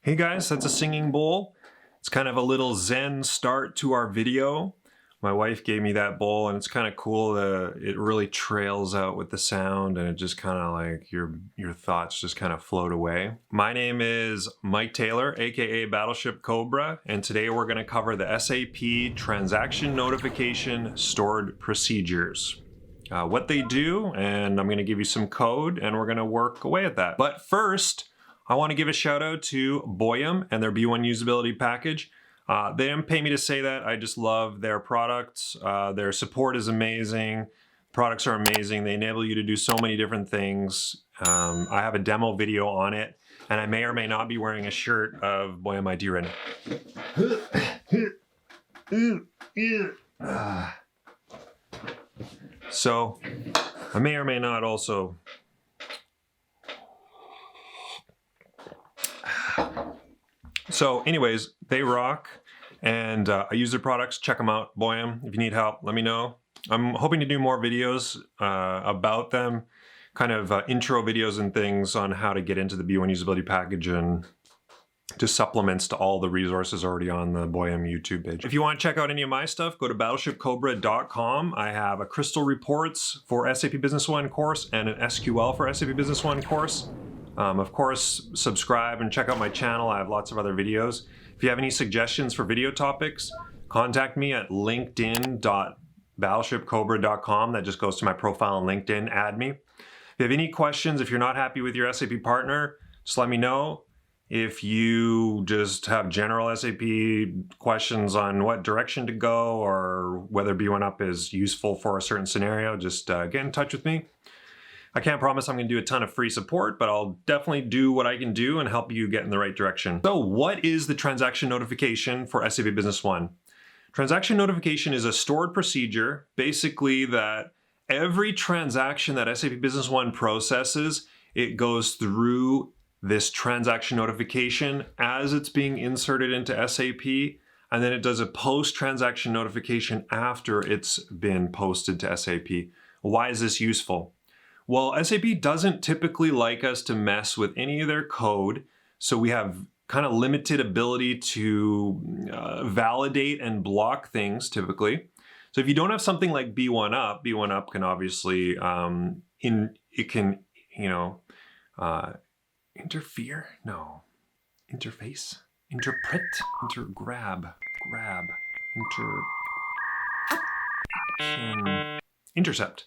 Hey guys, that's a singing bowl. It's kind of a little zen start to our video. My wife gave me that bowl and it's kind of cool. It really trails out with the sound and it just kind of like your thoughts just kind of float away. My name is Mike Taylor, aka BattleshipCobra, and today we're going to cover the SAP Transaction Notification Stored Procedures. What they do, and I'm going to give you some code and we're going to work away at that. But first, I want to give a shout out to Boyum and their B1 usability package. They didn't pay me to say that. I just love their products. Their support is amazing. Products are amazing. They enable you to do so many different things. I have a demo video on it, and I may or may not be wearing a shirt of Boyum ID right now. So I may or may not also. So anyways, they rock, and I use their products. Check them out, Boyum. If you need help, let me know. I'm hoping to do more videos about them, kind of intro videos and things on how to get into the B1 usability package and just supplements to all the resources already on the Boyum YouTube page. If you want to check out any of my stuff, go to BattleshipCobra.com. I have a Crystal Reports for SAP Business One course and an SQL for SAP Business One course. Of course, subscribe and check out my channel. I have lots of other videos. If you have any suggestions for video topics, contact me at linkedin.battleshipcobra.com. That just goes to my profile on LinkedIn. Add me. If you have any questions, if you're not happy with your SAP partner, just let me know. If you just have general SAP questions on what direction to go or whether B1 Up is useful for a certain scenario, just get in touch with me. I can't promise I'm going to do a ton of free support, but I'll definitely do what I can do and help you get in the right direction. So what is the transaction notification for SAP Business One? Transaction notification is a stored procedure, basically that every transaction that SAP Business One processes, it goes through this transaction notification as it's being inserted into SAP, and then it does a post-transaction notification after it's been posted to SAP. Why is this useful? Well, SAP doesn't typically like us to mess with any of their code, so we have kind of limited ability to validate and block things typically. So if you don't have something like B1 Up can obviously interfere? No. Interface? Interpret? Intercept.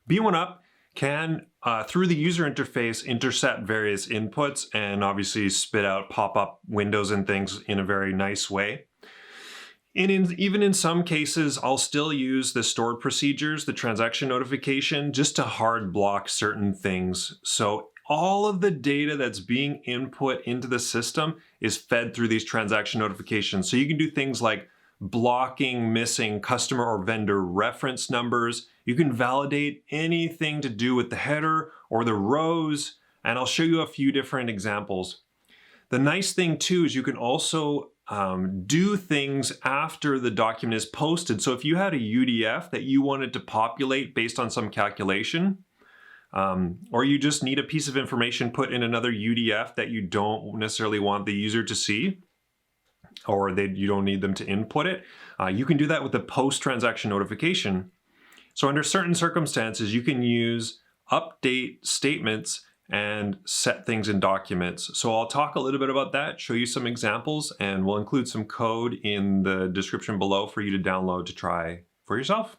B1 Up can, through the user interface, intercept various inputs and obviously spit out pop-up windows and things in a very nice way. And even in some cases, I'll still use the stored procedures, the transaction notification, just to hard block certain things. So all of the data that's being input into the system is fed through these transaction notifications. So you can do things like blocking missing customer or vendor reference numbers. You can validate anything to do with the header or the rows, and I'll show you a few different examples. The nice thing too is you can also do things after the document is posted. So if you had a UDF that you wanted to populate based on some calculation, or you just need a piece of information put in another UDF that you don't necessarily want the user to see, or you don't need them to input it, you can do that with the post-transaction notification. So under certain circumstances, you can use update statements and set things in documents. So I'll talk a little bit about that, show you some examples, and we'll include some code in the description below for you to download to try for yourself.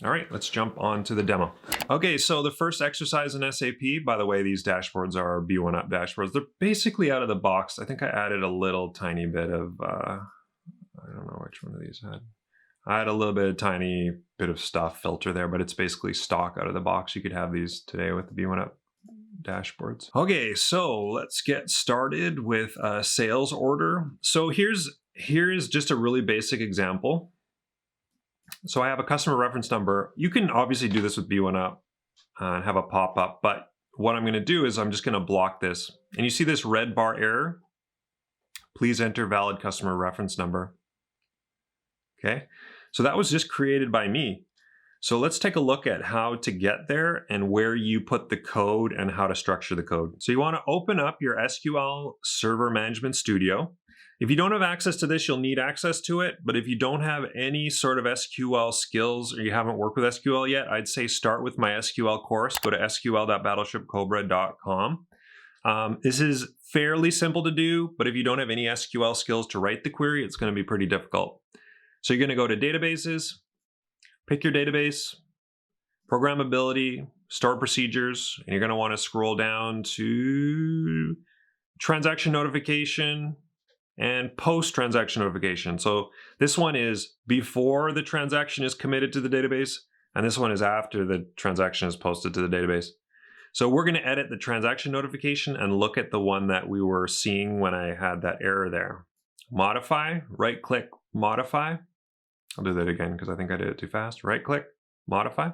All right, let's jump on to the demo. Okay, so the first exercise in SAP, by the way, these dashboards are B1 Up dashboards. They're basically out of the box. I think I added a little tiny bit of, I don't know which one of these had. I had a little bit of tiny bit of stuff filter there, but it's basically stock out of the box. You could have these today with the B1 Up dashboards. Okay, so let's get started with a sales order. So here's just a really basic example. So I have a customer reference number. You can obviously do this with B1 Up and have a pop-up, but what I'm going to do is I'm just going to block this. And you see this red bar error? Please enter valid customer reference number. Okay, so that was just created by me. So let's take a look at how to get there and where you put the code and how to structure the code. So you want to open up your SQL Server Management Studio. If you don't have access to this, you'll need access to it. But if you don't have any sort of SQL skills or you haven't worked with SQL yet, I'd say start with my SQL course. Go to sql.battleshipcobra.com. This is fairly simple to do, but if you don't have any SQL skills to write the query, it's going to be pretty difficult. So you're going to go to databases, pick your database, programmability, stored procedures, and you're going to want to scroll down to transaction notification and post-transaction notification. So this one is before the transaction is committed to the database, and this one is after the transaction is posted to the database. So we're going to edit the transaction notification and look at the one that we were seeing when I had that error there. Modify, right-click, modify. I'll do that again because I think I did it too fast. Right-click, modify.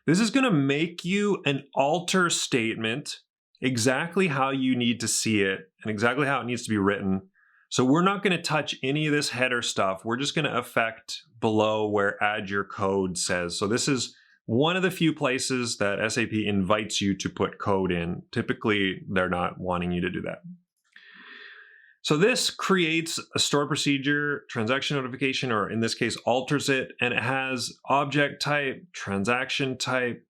This is going to make you an alter statement exactly how you need to see it and exactly how it needs to be written. So we're not going to touch any of this header stuff. We're just going to affect below where add your code says. So this is one of the few places that SAP invites you to put code in. Typically, they're not wanting you to do that. So this creates a stored procedure, transaction notification, or in this case, alters it, and it has object type, transaction type,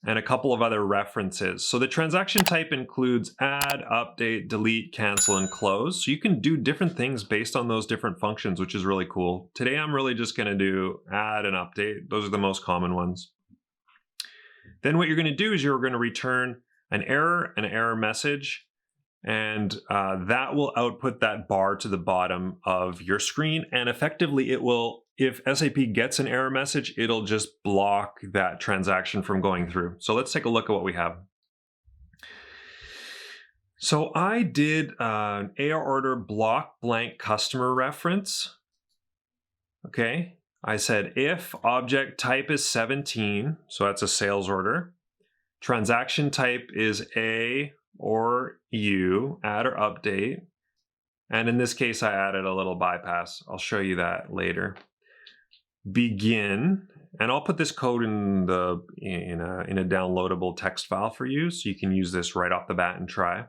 and a couple of other references. So the transaction type includes add, update, delete, cancel, and close. So you can do different things based on those different functions, which is really cool. Today, I'm really just going to do add and update. Those are the most common ones. Then what you're going to do is you're going to return an error message, and that will output that bar to the bottom of your screen. And effectively, it will, if SAP gets an error message, it'll just block that transaction from going through. So let's take a look at what we have. So I did an AR order block blank customer reference. Okay. I said if object type is 17, so that's a sales order. Transaction type is A or U, add or update. And in this case, I added a little bypass. I'll show you that later. Begin, and I'll put this code in a downloadable text file for you, so you can use this right off the bat and try.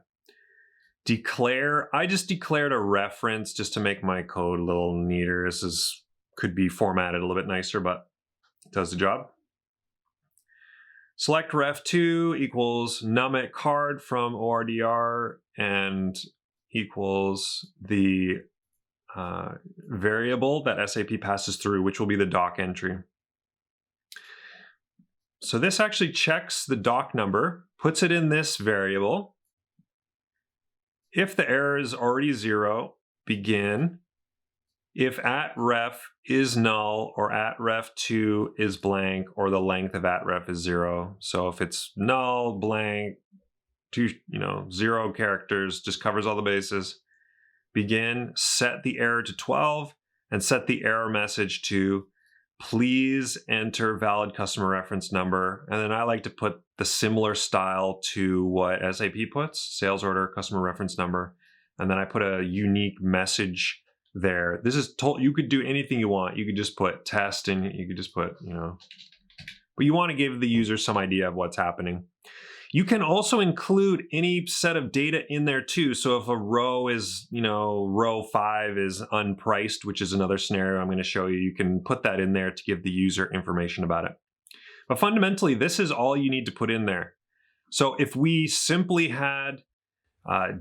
Declare, I just declared a reference just to make my code a little neater. This could be formatted a little bit nicer, but it does the job. Select ref2 equals numit card from ORDR and equals the variable that SAP passes through, which will be the doc entry. So this actually checks the doc number, puts it in this variable. If the error is already 0, begin. If at ref is null or at ref2 is blank or the length of at ref is 0. So if it's null, blank, 0 characters, just covers all the bases. Begin, set the error to 12 and set the error message to please enter valid customer reference number. And then I like to put the similar style to what SAP puts, sales order, customer reference number. And then I put a unique message there. This is told, you could do anything you want. You could just put test and you could just put, but you want to give the user some idea of what's happening. You can also include any set of data in there too. So if a row is, row 5 is unpriced, which is another scenario I'm going to show you, you can put that in there to give the user information about it. But fundamentally, this is all you need to put in there. So if we simply had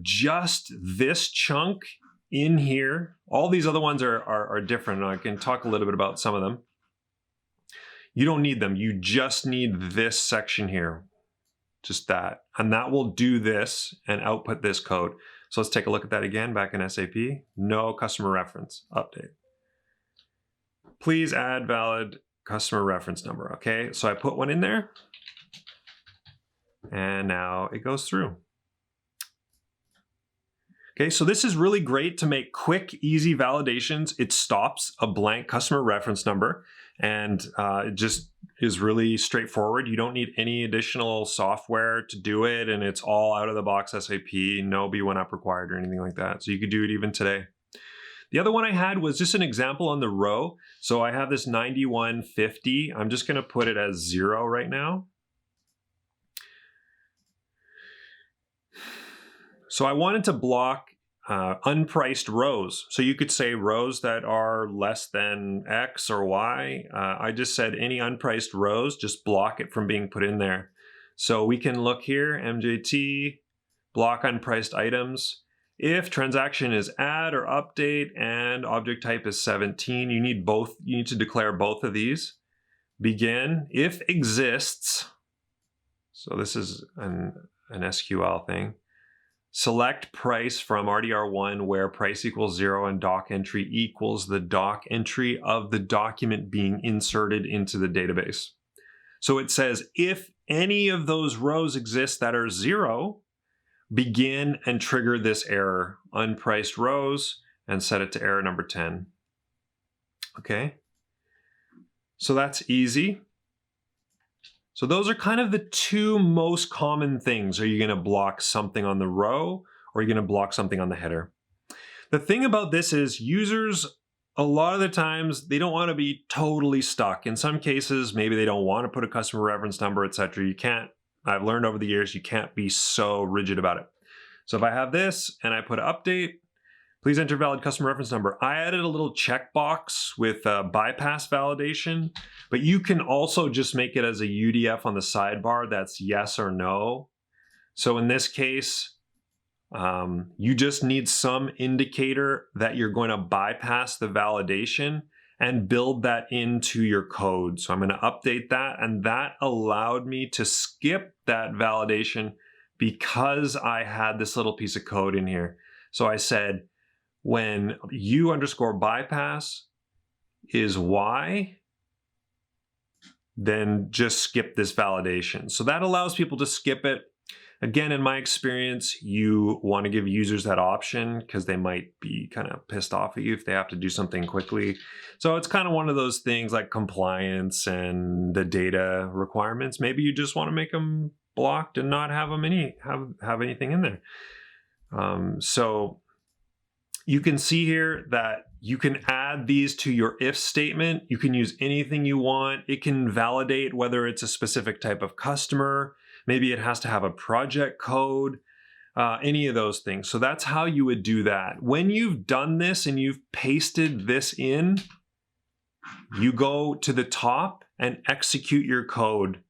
just this chunk in here, all these other ones are different. And I can talk a little bit about some of them. You don't need them. You just need this section here. Just that. And that will do this and output this code. So let's take a look at that again back in SAP. No customer reference update. Please add valid customer reference number. Okay, so I put one in there. And now it goes through. Okay, so this is really great to make quick, easy validations. It stops a blank customer reference number, and it just is really straightforward. You don't need any additional software to do it, and it's all out of the box SAP, no B1 app required or anything like that. So you could do it even today. The other one I had was just an example on the row. So I have this 9150. I'm just going to put it as 0 right now. So I wanted to block unpriced rows. So you could say rows that are less than X or Y. I just said any unpriced rows, just block it from being put in there. So we can look here, MJT, block unpriced items. If transaction is add or update and object type is 17, you need to declare both of these. Begin, if exists, so this is an SQL thing. Select price from RDR1 where price equals 0 and doc entry equals the doc entry of the document being inserted into the database. So it says if any of those rows exist that are 0, begin and trigger this error, unpriced rows, and set it to error number 10. Okay, so that's easy. So those are kind of the two most common things. Are you going to block something on the row, or are you going to block something on the header? The thing about this is users, a lot of the times, they don't want to be totally stuck. In some cases, maybe they don't want to put a customer reference number, etc. You can't, I've learned over the years, you can't be so rigid about it. So if I have this and I put update, please enter valid customer reference number. I added a little checkbox with bypass validation, but you can also just make it as a UDF on the sidebar that's yes or no. So in this case, you just need some indicator that you're going to bypass the validation and build that into your code. So I'm going to update that, and that allowed me to skip that validation because I had this little piece of code in here. So I said, when u_bypass is y, then just skip this validation. So that allows people to skip it. Again, in my experience, you want to give users that option because they might be kind of pissed off at you if they have to do something quickly. So it's kind of one of those things like compliance and the data requirements. Maybe you just want to make them blocked and not have them have anything in there. So you can see here that you can add these to your if statement. You can use anything you want. It can validate whether it's a specific type of customer. Maybe it has to have a project code, any of those things. So that's how you would do that. When you've done this and you've pasted this in, you go to the top and execute your code.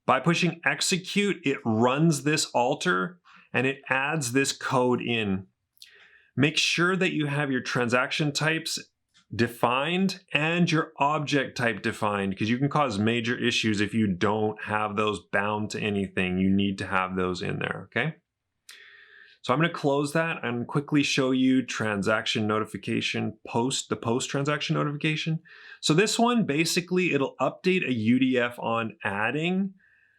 By pushing execute, it runs this alter and it adds this code in. Make sure that you have your transaction types defined and your object type defined, because you can cause major issues if you don't have those bound to anything. You need to have those in there, okay? So I'm going to close that and quickly show you transaction notification the post transaction notification. So this one, basically, it'll update a UDF on adding.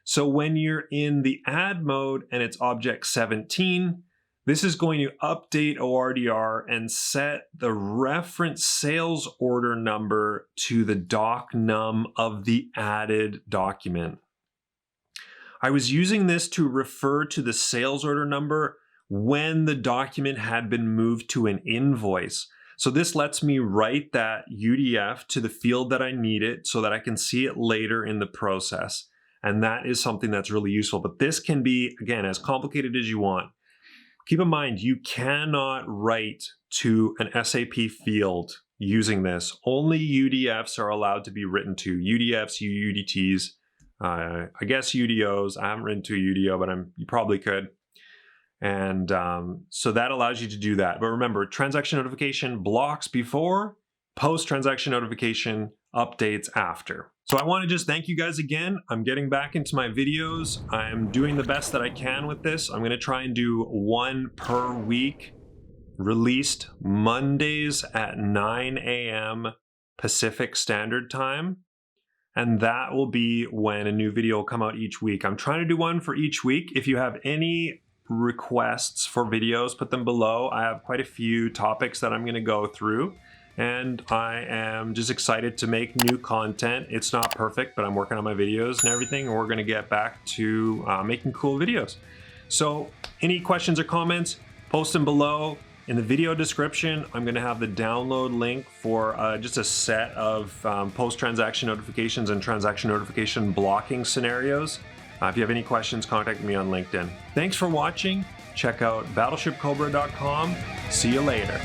So when you're in the add mode and it's object 17, this is going to update ORDR and set the reference sales order number to the doc num of the added document. I was using this to refer to the sales order number when the document had been moved to an invoice. So this lets me write that UDF to the field that I need it so that I can see it later in the process. And that is something that's really useful. But this can be, again, as complicated as you want. Keep in mind, you cannot write to an SAP field using this. Only UDFs are allowed to be written to. UDFs, UUDTs, I guess UDOs. I haven't written to a UDO, but you probably could. And so that allows you to do that. But remember, transaction notification blocks before, post-transaction notification updates after. So I want to just thank you guys again. I'm getting back into my videos. I'm doing the best that I can with this. I'm going to try and do one per week, released Mondays at 9 a.m. Pacific Standard Time. And that will be when a new video will come out each week. I'm trying to do one for each week. If you have any requests for videos, put them below. I have quite a few topics that I'm going to go through. And I am just excited to make new content. It's not perfect, but I'm working on my videos and everything, and we're gonna get back to making cool videos. So any questions or comments, post them below. In the video description, I'm going to have the download link for just a set of post-transaction notifications and transaction notification blocking scenarios. If you have any questions, contact me on LinkedIn. Thanks for watching. Check out BattleshipCobra.com. See you later.